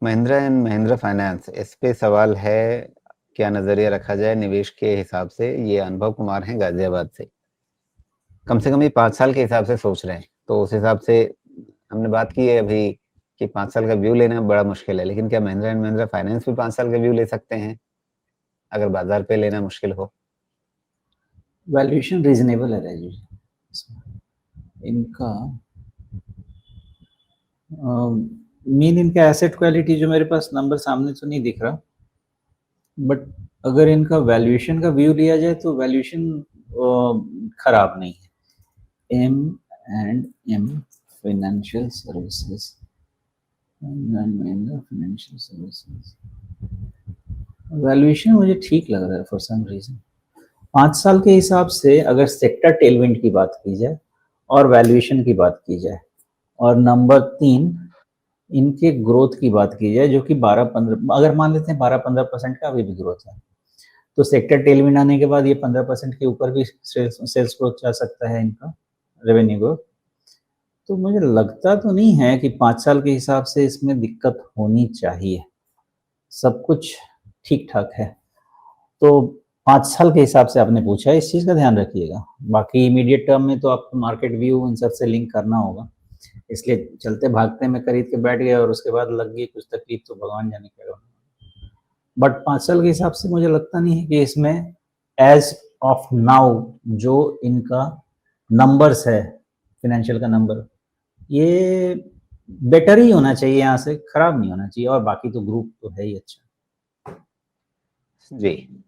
Mahindra and Mahindra finance, इस पे सवाल है, क्या नजरिया रखा जाए निवेश के हिसाब से। ये अनुभव कुमार हैं गाजियाबाद से। कम से कम ये 5 साल के हिसाब से सोच रहे हैं, तो उस हिसाब से हमने बात की है अभी कि 5 साल का व्यू लेना बड़ा मुश्किल है, लेकिन क्या महिंद्रा एंड महिंद्रा फाइनेंस भी 5 साल का व्यू ले सकते हैं अगर बाजार पे लेना मुश्किल हो? वैल्यूएशन रीजनेबल है राजू जी इनका। मेन इनका एसेट क्वालिटी जो मेरे पास नंबर सामने तो नहीं दिख रहा, बट अगर इनका वैल्यूएशन का व्यू लिया जाए तो वैल्यूएशन खराब नहीं है। M and M financial services, financial services valuation मुझे ठीक लग रहा है फॉर सम रीजन। 5 साल के हिसाब से अगर सेक्टर टेलविंड की बात की जाए और वैल्यूएशन की बात की जाए, और नंबर 3 इनके ग्रोथ की बात की जाए जो कि 12-15, अगर मान लेते हैं 12-15% का अभी भी ग्रोथ है, तो सेक्टर टेलविंड आने के बाद ये 15% के ऊपर भी सेल्स ग्रोथ जा सकता है इनका, रेवेन्यू ग्रोथ। तो मुझे लगता तो नहीं है कि 5 साल के हिसाब से इसमें दिक्कत होनी चाहिए, सब कुछ ठीक ठाक है। तो 5 साल के हिसाब से आपने पूछा है, इस चीज़ का ध्यान रखिएगा। बाकी इमीडिएट टर्म में तो आपको मार्केट व्यू इन सब से लिंक करना होगा, इसलिए चलते भागते में खरीद के बैठ गया और उसके बाद लग गई कुछ तकलीफ, तो भगवान जाने क्या। बट 5 साल के हिसाब से मुझे लगता नहीं है कि इसमें एज ऑफ नाउ जो इनका नंबर्स है, फाइनेंशियल का नंबर, ये बेटर ही होना चाहिए, यहाँ से खराब नहीं होना चाहिए, और बाकी तो ग्रुप तो है ही अच्छा। जी।